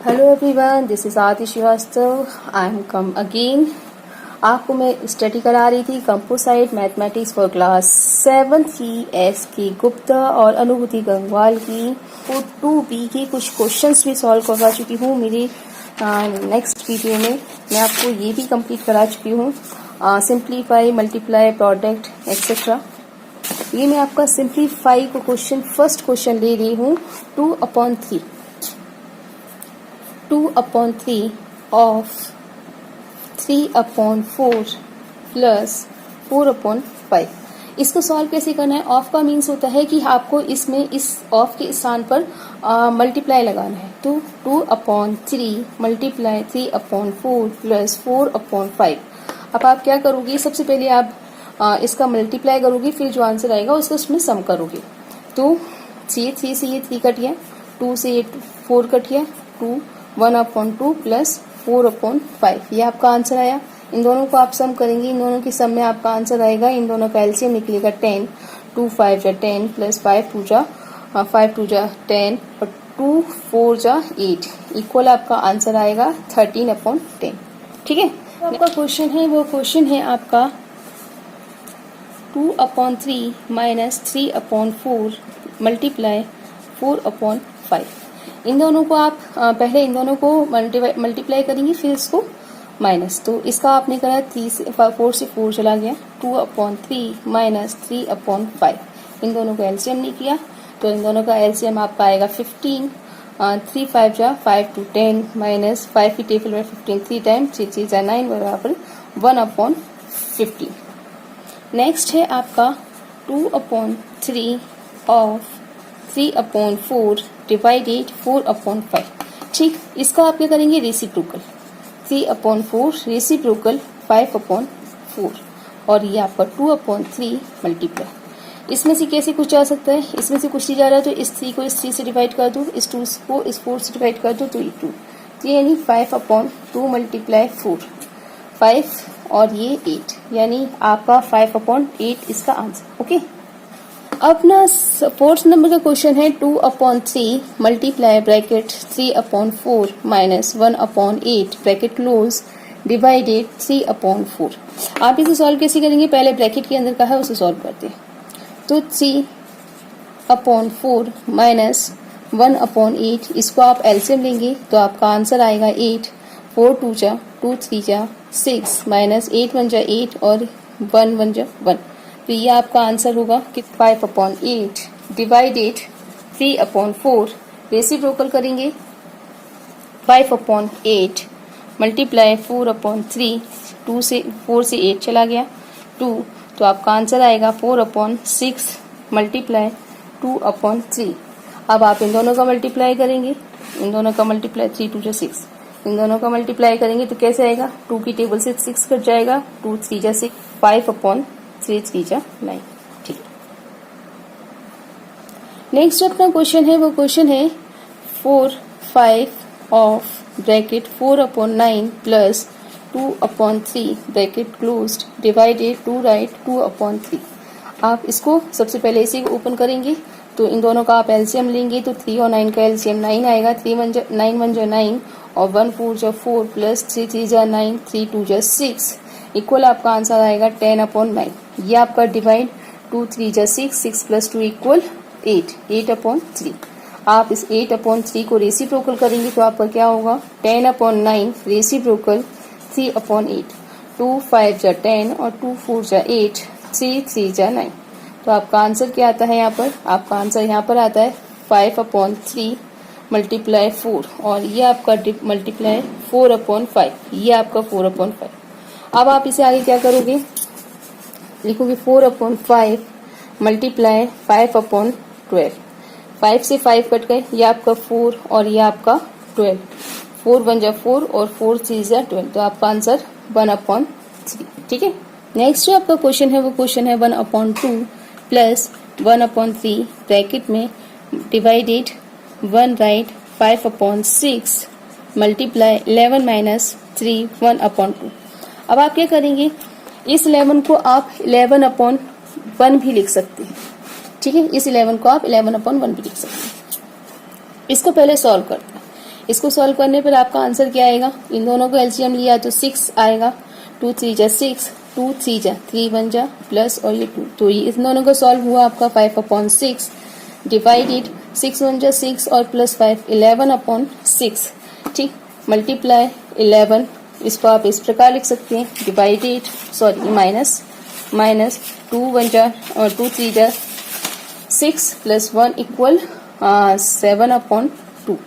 Hello everyone, this is Aadi Srivastava. I am come again. आपको मैं study करा रही थी कंपोजिट मैथमेटिक्स फॉर क्लास 7 की एस की गुप्ता और अनुभूति गंगवाल की 2B के कुछ क्वेश्चंस भी सॉल्व करवा चुकी हूँ। मेरी नेक्स्ट वीडियो में मैं आपको ये भी कंप्लीट करा चुकी हूँ, सिंप्लीफाई, मल्टीप्लाई, प्रोडक्ट एक्सेट्रा। ये मैं आपका सिंप्लीफाई को क्वेश्चन, फर्स्ट क्वेश्चन ले रही हूँ 2/3 of 3/4 प्लस 4/5। इसको सॉल्व कैसे करना है? ऑफ का मीन्स होता है कि आपको इसमें इस ऑफ के स्थान पर मल्टीप्लाई लगाना है। तो 2/3 मल्टीप्लाई 3/4 प्लस 4/5। अब आप क्या करोगे? सबसे पहले आप इसका मल्टीप्लाई करोगे, फिर जो आंसर आएगा उसको उसमें सम करोगे। तो 3 से ये 3 कट गया, 2 से ये 4 कट गया, 1/2 प्लस 4/5, ये आपका आंसर आया। इन दोनों को आप सम करेंगे, इन दोनों की सम में आपका आंसर आएगा, इन दोनों का एलसीएम निकलेगा 10, 2 5 जा 10 प्लस 5 2 जा 10 और 2 4 जा 8 इक्वल आपका आंसर आएगा 13/10। ठीक है, आपका क्वेश्चन है, वो क्वेश्चन है आपका 2/3 माइनस 3/4 मल्टीप्लाई 4/5। इन दोनों को आप पहले इन दोनों को मल्टीप्लाई करेंगे, फिर इसको माइनस। तो इसका आपने करा 4 से 4 चला गया, 2/3 माइनस 3/5। इन दोनों का एलसीएम नहीं किया, तो इन दोनों का एलसीएम आपका आएगा 15। 3 5 जा 5 to 10 माइनस 5 की टेबल में 15 3 टाइम 3 3 जा 9 बराबर 1/15। नेक्स्ट है आपका 2/3 ऑफ 3/4 डिवाइडेड 4/5। ठीक, इसका आप क्या करेंगे? रेसिप्रोकल 3/4 रेसिप्रोकल 5/4 और ये आपका 2/3 मल्टीप्लाई। इसमें से कैसे कुछ आ सकता है? इसमें से कुछ नहीं जा रहा, तो इस 3 को इस 3 से डिवाइड कर दो, इस 2 को इस 4 से डिवाइड कर दो, तो ये 2, तो यानी 5/2 मल्टीप्लाई 4 5 और ये 8, यानी आपका 5/8 इसका आंसर। ओके, अब ना फोर्थ नंबर का क्वेश्चन है 2/3 multiply bracket 3/4 minus 1/8 bracket close divided 3/4। आप इसे सॉल्व कैसे करेंगे? पहले ब्रैकेट के अंदर का है उसे सॉल्व करते हैं। तो 3/4 माइनस 1/8, इसको आप एलसीएम लेंगे तो आपका आंसर आएगा 8। 4 2 जा 2 3 जा 6 माइनस 8 1 जा 8 और 1 1 जा 1, तो ये आपका आंसर होगा कि 5/8 डिवाइडेड 3/4। रेसिप्रोकल करेंगे 5/8 मल्टीप्लाई 4/3, 2 से 4 से 8 चला गया 2, तो आपका आंसर आएगा 4/6 मल्टीप्लाई 2/3। अब आप इन दोनों का मल्टीप्लाई करेंगे, इन दोनों का मल्टीप्लाई 3 2 जा 6, इन दोनों का मल्टीप्लाई करेंगे तो कैसे आएगा? 2 की टेबल से 6 कट जाएगा, 2 3 जा 6, 5/3 3 जा 9। ठीक, नेक्स्ट अपना क्वेश्चन है, वो क्वेश्चन है 4 5 of bracket 4/9 plus 2/3 bracket closed divided 2 right 2/3। आप इसको सबसे पहले इसी को ओपन करेंगे, तो इन दोनों का आप एलसीएम लेंगे, तो 3 और 9 का एलसीएम 9 आएगा, 3 1 जा 9 1 जा 9 और 1 4 जा 4 प्लस 3 3 जा 9 3 2 जा 6 इक्वल आपका आंसर आएगा 10/9। ये आपका डिवाइड 2 3 जा 6 6 प्लस 2 इक्वल 8 8/3। आप इस 8/3 को रेसिप्रोकल करेंगे तो आपका क्या होगा? 10/9 रेसिप्रोकल 3/8, 2 5 जा 10 और 2 4 जा 8 3 3 जा 9, तो आपका आंसर क्या आता है? यहाँ पर आपका आंसर यहाँ पर आता है 5/3 मल्टीप्लाई 4 और ये आपका मल्टीप्लाई 4/5, ये आपका 4/5। अब आप इसे आगे क्या करोगे? लिखोगे 4/5 मल्टीप्लाई 5/12। 5 से 5 कट गए, ये आपका 4 और ये आपका 12, 4 1 जा 4 और 4 3 जा 12, तो आपका आंसर 1/3। ठीक है, नेक्स्ट जो आपका क्वेश्चन है वो क्वेश्चन है 1/2 प्लस 1/3 ब्रैकेट में डिवाइडेड 1 राइट 5/6 मल्टीप्लाई 11 माइनस 3 1/2। अब आप क्या करेंगे? इस 11 को आप 11/1 भी लिख सकते हैं। ठीक है, इस 11 को आप 11/1 भी लिख सकते हैं। इसको पहले सॉल्व करते हैं। इसको सॉल्व करने पर आपका आंसर क्या आएगा, इन दोनों को एलसीएम लिया तो 6 आएगा, 2 3 जा 6, 2 3 जा 3 1 जा प्लस और ये 2, तो ये इन दोनों का सॉल्व हुआ आपका 5/6 डिवाइडेड 6 1 जा 6 और प्लस 5 11/6, ठीक, मल्टीप्लाई 11, इसको आप इस प्रकार लिख सकते हैं डिवाइडेड माइनस 2 1 जा और 2 3 जा 6 प्लस 1 इक्वल 7/2,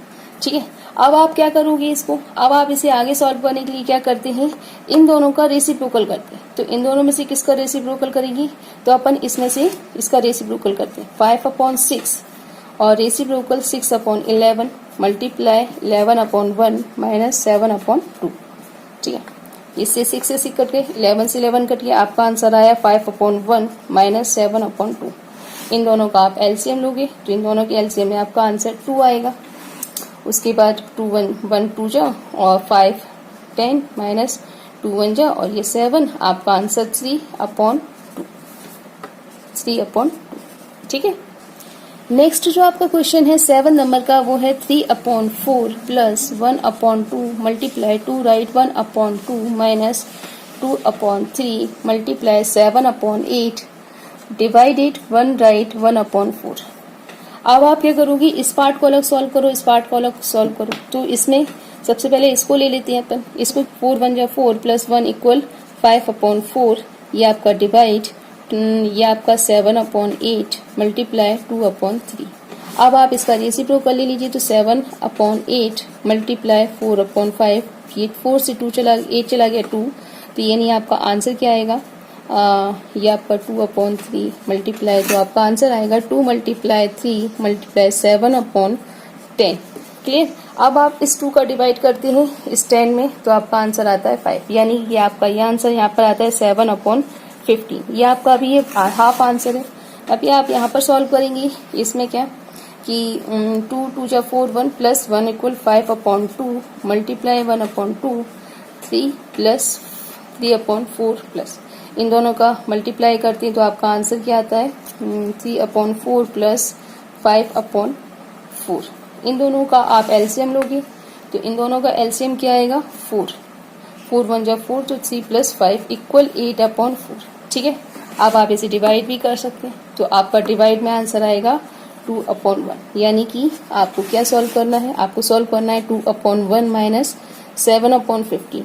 ठीक है। अब आप क्या करोगे इसको, अब आप इसे आगे सॉल्व करने के लिए क्या करते हैं, इन दोनों का रेसिप्रोकल करते हैं। तो इन दोनों में से किसका रेसिप्रोकल करेंगी, तो अपन इसमें से इसका रेसिप्रोकल करते हैं 5/6 और रेसिप्रोकल 6/11 मल्टीप्लाई 11/1 माइनस 7/2, ठीक है। इससे 6 से 6 कट गए, 11 से 11 कट गया, आपका आंसर आया 5/1 माइनस 7/2। इन दोनों का आप एलसीएम लोगे तो इन दोनों के एलसीएम में आपका आंसर 2 आएगा। उसके बाद 2 1 2 जा और 5 10 माइनस 2 1 जा और ये 7, आपका आंसर 3/2, ठीक है। नेक्स्ट जो आपका क्वेश्चन है 7 नंबर का, वो है 3/4 plus 1/2 multiply 2 right 1/2 minus 2/3 multiply 7/8 divided 1 right 1/4। अब आप क्या करोगी, इस पार्ट को अलग सॉल्व करो, इस पार्ट को अलग सॉल्व करो। तो इसमें सबसे पहले इसको ले लेते हैं अपन, इसको 4 1 जा 4 प्लस 1 इक्वल 5/4, ये आपका डिवाइड, ये आपका 7/8 मल्टीप्लाई 2/3। अब आप इसका रेसिप्रोकल ले लीजिए, तो 7/8 मल्टीप्लाई 4/5, ये 4 से 8 चला गया 2, तो ये नहीं, आपका आंसर क्या आएगा, ये आपका 2/3 मल्टीप्लाई, तो आपका आंसर आएगा 2 मल्टीप्लाई 3 मल्टीप्लाई 7/10, क्लियर। अब आप इस 2 का डिवाइड करते हैं इस 10 में, तो आपका आंसर आता है 5, यानी ये आपका ये आंसर यहाँ पर आता है 7/15, ये आपका अभी ये हाफ आंसर है। अभी आप यहाँ पर सॉल्व करेंगी, इसमें क्या कि 2 2 जा 4 1 plus 1 equal 5/2 multiply 1/2 3 plus 3/4 plus, इन दोनों का मल्टीप्लाई करते हैं तो आपका आंसर क्या आता है 3/4 प्लस 5/4। इन दोनों का आप एलसीएम लोगे तो इन दोनों का एलसीएम क्या आएगा 4 1 जा 4, तो 3 प्लस 5 इक्वल 8/4, ठीक है। अब आप इसे डिवाइड भी कर सकते हैं, तो आपका डिवाइड में आंसर आएगा 2/1, यानी कि आपको क्या सॉल्व करना है, आपको सॉल्व करना है 2/1 माइनस 7/15।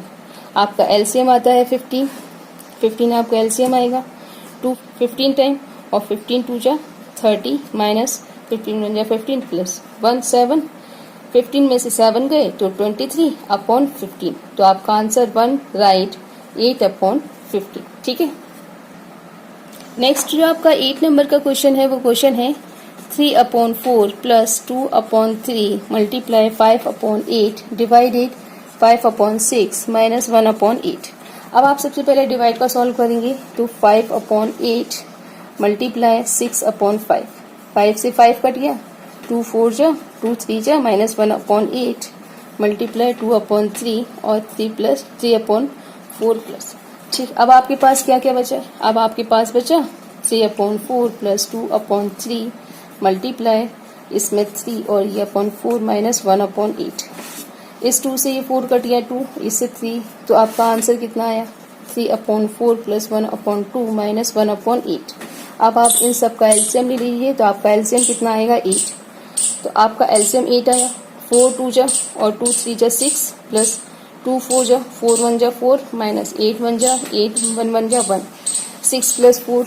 आपका एलसीएम आता है 15 आपका एलसीएम आएगा 2 15 टाइम और 15 2 जा 30 माइनस 15 1 जा 15 प्लस 1 7, 15 में से 7 गए तो 23/15, तो आपका आंसर 1 राइट 8/15, ठीक है। नेक्स्ट जो आपका 8 नंबर का क्वेश्चन है, वो क्वेश्चन है 3/4 प्लस 2/3 मल्टीप्लाई 5/8 डिवाइडेड 5/6 माइनस 1/8। अब आप सबसे पहले डिवाइड का सॉल्व करेंगे, तो 5/8 मल्टीप्लाई 6/5, 5 से 5 कट गया, 2 4 जा 2 3 जा माइनस 1/8 मल्टीप्लाई 2/3 और 3/4 प्लस, ठीक। अब आपके पास क्या क्या बचा है, अब आपके पास बचा 3/4 प्लस 2/3 मल्टीप्लाई इसमें 3 और ये 4 माइनस 1/8, इस 2 से ये 4 कट गया 2, इससे 3, तो आपका आंसर कितना आया 3/4 प्लस 1/2 माइनस 1/8। अब आप इन सब का एलसीएम ले लीजिए, तो आपका एलसीएम कितना आएगा 8, तो आपका एलसीएम 8 आया, 4 2 जा और 2 3 जा 6 प्लस 2 4 जा 4 1 जा 4 माइनस 8 1 जा 8 1 1 जा 1, 6 प्लस 4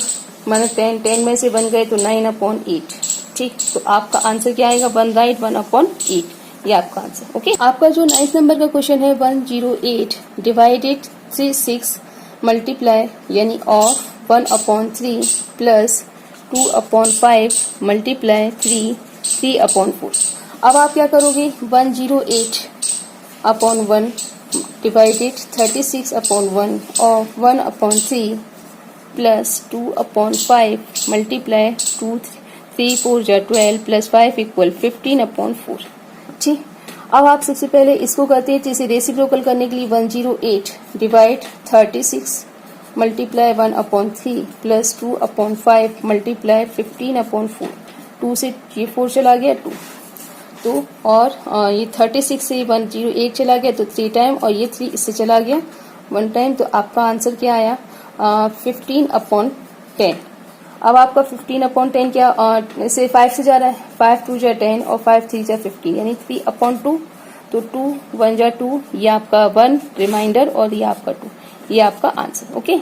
माइनस 10, 10 में से 1 गए तो 9/8, ठीक। तो आपका आंसर क्या आएगा 1 राइट 1/8, ये आपका आंसर, ओके। आपका जो 9th नंबर का क्वेश्चन है 108 डिवाइडेड 36 मल्टीप्लाई यानी ऑफ 1/3 प्लस 2/5 मल्टीप्लाई 3/4। अब आप क्या करोगे 108/1 डिवाइडेड 36/1 ऑफ 1/3 प्लस 2/5 मल्टीप्लाई 2 3 4 जा 12 प्लस 5 इक्वल 15/4, ठीक। अब आप सबसे पहले इसको करते हैं, जैसे रेसिप्रोकल करने के लिए 108 डिवाइड 36 मल्टीप्लाई 1/3 प्लस 2/5 मल्टीप्लाई 15/4, 2 से ये 4 चला गया 2, तो और ये 36 से 108 चला गया तो 3 टाइम, और ये 3 इससे चला गया 1 टाइम, तो आपका आंसर क्या आया 15/10। अब आपका 15/10 क्या इसे 5 से जा रहा है, 5 2 जा 10 और 5 3 जा 15 यानी 3/2, तो 2 1 जा 2, ये आपका 1 रिमाइंडर और ये आपका 2, ये आपका आंसर। ओके,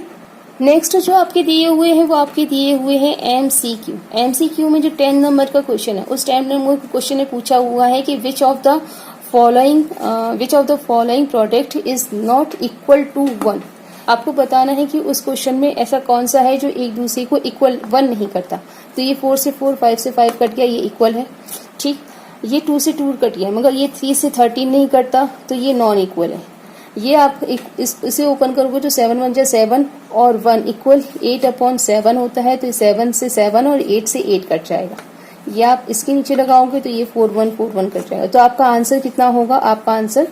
नेक्स्ट जो आपके दिए हुए हैं वो आपके दिए हुए हैं MCQ। MCQ में जो 10 नंबर का क्वेश्चन है उस 10 नंबर का क्वेश्चन में पूछा हुआ है कि which of the following product is not equal to 1। आपको बताना है कि उस क्वेश्चन में ऐसा कौन सा है जो एक दूसरे को इक्वल 1 नहीं करता। तो ये 4 से 4 5 से 5 कट गया, ये इक्वल है, ठीक। ये 2 से 2 कट गया मगर ये 3 से 13 नहीं कटता, तो ये नॉन इक्वल है। ये आप इसे ओपन करोगे तो 7 1 जा 7 और 1 इक्वल 8/7 होता है, तो 7 से 7 और 8 से 8 कट जाएगा। ये आप इसके नीचे लगाओगे तो ये 4 1 4 1 कट जाएगा। तो आपका आंसर कितना होगा, आपका आंसर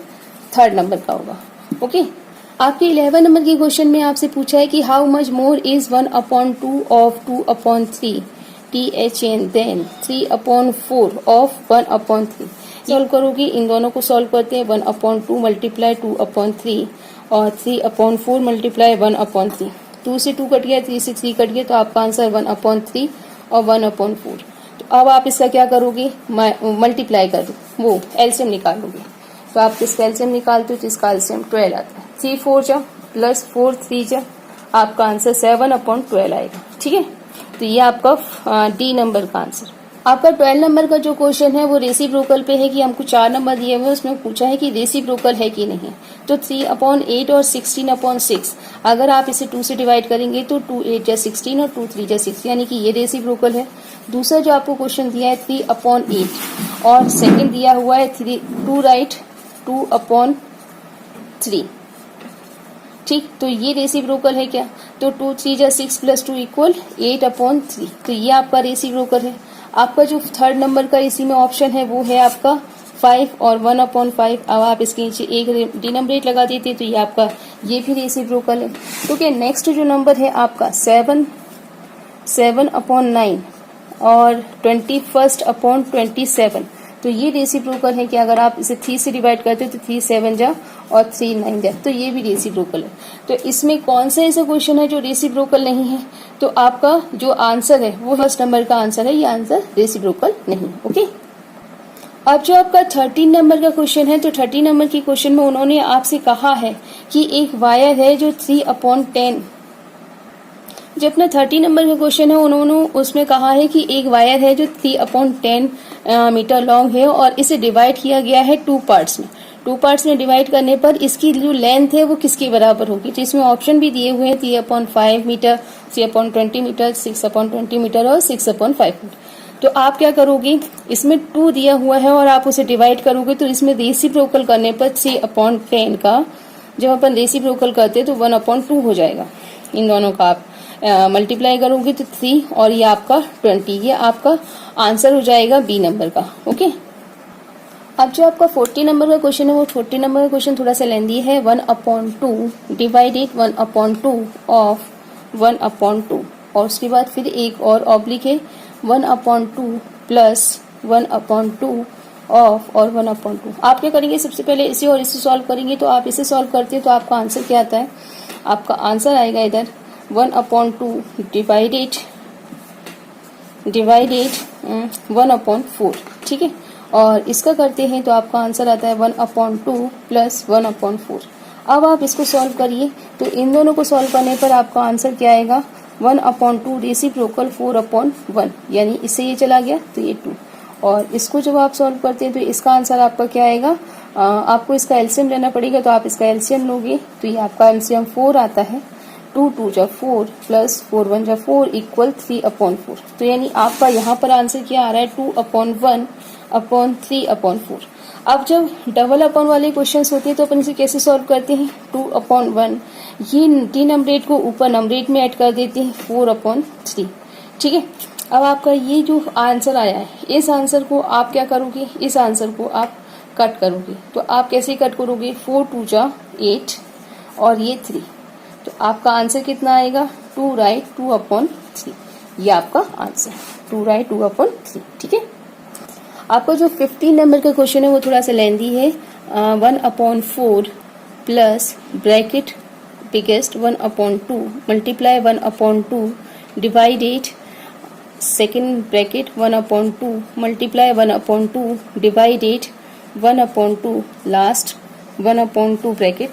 3rd नंबर का होगा। ओके, आपके 11 नंबर के क्वेश्चन में आपसे पूछा है कि how much more is 1/2 of 2/3 THN then 3/4 of 1/3। Solve करोगे, इन दोनों को सॉल्व करते हैं। 1/2 मल्टीप्लाई 2/3 और 3/4 मल्टीप्लाई 1/3। 2 से 2 कट गया, 3 से 3 कट गया, तो आपका आंसर 1/3 और 1/4। तो अब आप इसका क्या करोगे, मल्टीप्लाई कर दो, वो एलसीएम निकालोगे। तो आप इसका एलसीएम निकालते हो तो इसका एलसीएम 12 आता है। 3 4 जा प्लस 4 3 जा, आपका आंसर 7/12 आएगा, ठीक है। तो ये आपका डी नंबर का आंसर। आपका 12 नंबर का जो क्वेश्चन है वो रेसिप्रोकल पे है कि हमको 4 नंबर दिए हुए, उसमें पूछा है कि रेसिप्रोकल है कि नहीं। तो 3/8 और 16/6 अगर आप इसे 2 से डिवाइड करेंगे तो 2 8 जा 16 और 2 3 जा 6 यानी कि ये रेसिप्रोकल है। दूसरा जो आपको क्वेश्चन दिया है 3/8 और सेकंड दिया हुआ है 2 राइट 2/3, ठीक। तो ये रेसिप्रोकल है क्या, तो 2 3 जा 6 प्लस 2 इक्वल 8/3, तो ये आपका रेसिप्रोकल है। आपका जो 3rd नंबर का इसी में ऑप्शन है वो है आपका 5 और 1/5। अब आप इसके नीचे एक डिनोमिनेटर लगा देते तो ये आपका ये भी रेसिप्रोकल है। तो क्या नेक्स्ट जो नंबर है आपका 7/9 और 21/27, तो ये रेसिप्रोकल है कि अगर आप इसे 3 से डिवाइड करते हो तो 3 7 जा और 3 9 जा, तो ये भी रेसिप्रोकल है। तो इसमें कौन सा ऐसा क्वेश्चन है जो रेसिप्रोकल नहीं है, तो आपका जो आंसर है वो 1st नंबर का आंसर है, ये आंसर रेसिप्रोकल नहीं। ओके, अब जो आपका 13 नंबर का क्वेश्चन है, तो 13 नंबर के क्वेश्चन में उन्होंने आपसे कहा है कि एक वायर है जो 3/10, जो अपना 30 नंबर का क्वेश्चन है उन्होंने उसमें कहा है कि एक वायर है जो 3/10 मीटर लॉन्ग है और इसे डिवाइड किया गया है 2 पार्ट्स में। 2 पार्ट्स में डिवाइड करने पर इसकी जो लेंथ है वो किसके बराबर होगी। तो इसमें ऑप्शन भी दिए हुए हैं 3/5 मीटर, 3/20 मीटर, 6/20 मीटर और 6/5 मीटर। तो आप क्या करोगे, इसमें 2 दिया हुआ है और आप उसे डिवाइड करोगे तो इसमें रेसिप्रोकल करने पर 3/10 का जब अपन रेसिप्रोकल करते हैं तो 1/2 हो जाएगा। इन दोनों का आप मल्टीप्लाई करोगे तो 3 और ये आपका 20, ये आपका आंसर हो जाएगा बी नंबर का। ओके, अब जो आपका 40 नंबर का क्वेश्चन है वो 40 नंबर का क्वेश्चन थोड़ा सा लेंदी है। 1/2 डिवाइडेड 1/2 ऑफ 1/2 और उसके बाद फिर एक और ऑब्लिक है 1/2 प्लस 1/2 ऑफ और 1/2। आप क्या करेंगे, सबसे पहले इसे और इसे सॉल्व करेंगे। तो आप इसे सॉल्व करते हो तो आपका आंसर क्या आता है, आपका आंसर आएगा इधर 1/2 डिवाइडेड 1/4, ठीक है। और इसका करते हैं तो आपका आंसर आता है 1/2 प्लस 1/4। अब आप इसको सॉल्व करिए, तो इन दोनों को सॉल्व करने पर आपका आंसर क्या आएगा 1/2 रेसिप्रोकल 4/1, यानी इससे ये चला गया तो ये 2। और इसको जब आप सॉल्व करते हैं तो इसका आंसर आपका क्या आएगा, आपको इसका एलसीएम लेना पड़ेगा। तो आप इसका एलसीएम लोगे तो ये आपका एलसीएम 4 आता है। 2 2 जा 4 प्लस 4 1 जा 4 इक्वल 3/4। तो यानी आपका यहाँ पर आंसर क्या आ रहा है 2/1/3/4। अब जब डबल अपन वाले क्वेश्चंस होते हैं तो अपन इसे कैसे सॉल्व करते हैं, 2/1 ये डिनोमिनेटर को ऊपर नंबरेटर में ऐड कर देते हैं 4/3, ठीक है। अब आपका ये जो आंसर आया है इस आंसर को आप क्या करोगे, इस आंसर को आप कट करोगे। तो आप कैसे कट करोगे, 4 2 जा 8 और ये 3, तो आपका आंसर कितना आएगा 2 राइट 2/3, ये आपका आंसर 2 राइट 2/3, ठीक है। आपका जो 15 नंबर का क्वेश्चन है वो थोड़ा सा लेंदी है। 1/4 plus bracket biggest 1/2 multiply 1/2 divided second bracket 1/2 multiply 1/2 divided 1/2 last 1/2 bracket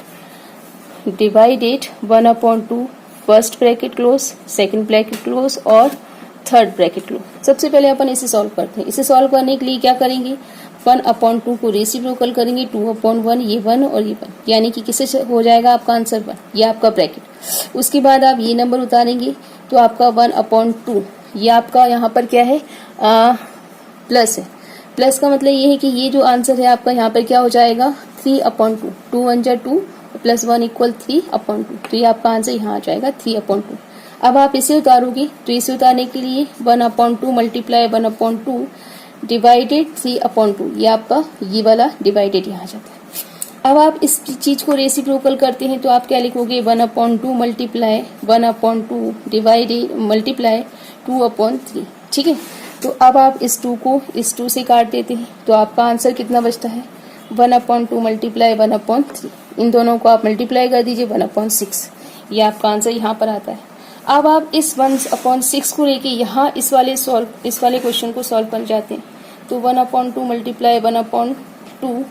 divided 1/2 first bracket close, second bracket close और थर्ड ब्रैकेट क्लोज। सबसे पहले अपन इसे सॉल्व करते हैं। इसे सॉल्व करने के लिए क्या करेंगे, 1/2 को रेसिप्रोकल करेंगे, 2/1 ये 1 और ये 1, यानी कि किससे हो जाएगा आपका आंसर 1, ये आपका ब्रैकेट। उसके बाद आप ये नंबर उतारेंगे तो आपका 1/2 ये आपका यहाँ पर क्या है प्लस है। प्लस का मतलब ये है कि ये जो आंसर है आपका यहाँ पर क्या हो जाएगा 3/2, 2 1 जा 2 प्लस 1 इक्वल 3/2, तो ये आपका आंसर यहाँ आ जाएगा 3/2। अब आप इसे उतारोगे तो इसे उतारने के लिए 1/2 मल्टीप्लाई 1/2 डिवाइडेड 3/2, ये आपका ये वाला डिवाइडेड यहाँ जाता है। अब आप इस चीज को रेसिप्रोकल करते हैं तो आप क्या लिखोगे 1/2 मल्टीप्लाई 1/2 डिवाइडेड मल्टीप्लाई 2/3, ठीक है। तो अब आप इस 2 को इस 2 से काट देते हैं तो आपका आंसर कितना बचता है 1/2 मल्टीप्लाई 1/3, इन दोनों को आप मल्टीप्लाई कर दीजिए 1/6, ये आपका आंसर यहाँ पर आता है। अब आप इस 1/6 को लेके यहाँ इस वाले क्वेश्चन को सॉल्व कर जाते हैं तो 1/2 मल्टीप्लाई 1/2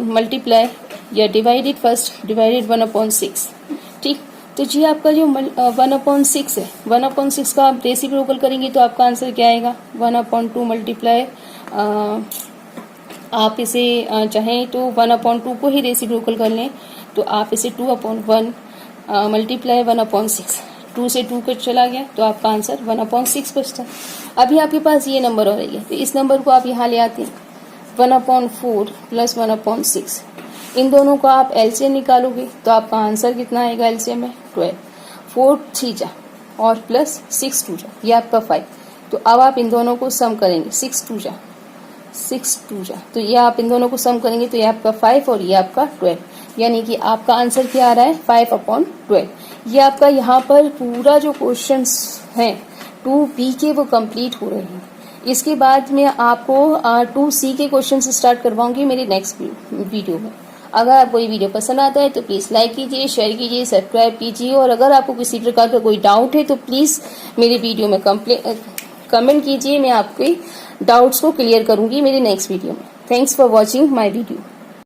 मल्टीप्लाई या डिवाइडेड फर्स्ट डिवाइडेड 1/6, ठीक। तो जी आपका जो 1/6 है 1/6 का आप रेसिप्रोकल करेंगे तो आपका आंसर क्या आएगा 1/2 मल्टीप्लाई आप इसे चाहें तो 1/2 को ही रेसिप्रोकल कर लें तो आप इसे 2/1 मल्टीप्लाई 1/6, 2 से 2 कट चला गया तो आपका आंसर 1/6 बचता है। अभी आपके पास ये नंबर और है तो इस नंबर को आप यहाँ ले आते हैं 1/4 प्लस 1/6, इन दोनों को आप एलसीएम निकालोगे तो आपका आंसर कितना आएगा एलसीएम में 12, 4 3 जा और प्लस 6 2 जा, ये आपका 5। तो अब आप इन दोनों को सम करेंगे 6 2 जा तो ये आप इन दोनों को सम करेंगे तो ये आपका 5 और ये आपका 12, यानी कि आपका आंसर क्या आ रहा है 5/12। ये आपका यहाँ पर पूरा जो क्वेश्चंस हैं 2B के वो कंप्लीट हो रहे हैं। इसके बाद मैं आपको 2C के क्वेश्चन स्टार्ट करवाऊंगी मेरे नेक्स्ट वीडियो में। अगर आपको ये वीडियो पसंद आता है तो प्लीज़ लाइक कीजिए, शेयर कीजिए, सब्सक्राइब कीजिए और अगर आपको किसी प्रकार का कोई डाउट है तो प्लीज़ मेरे वीडियो में कमेंट कीजिए, मैं आपके डाउट्स को क्लियर करूंगी मेरे नेक्स्ट वीडियो में। Thanks for watching my video.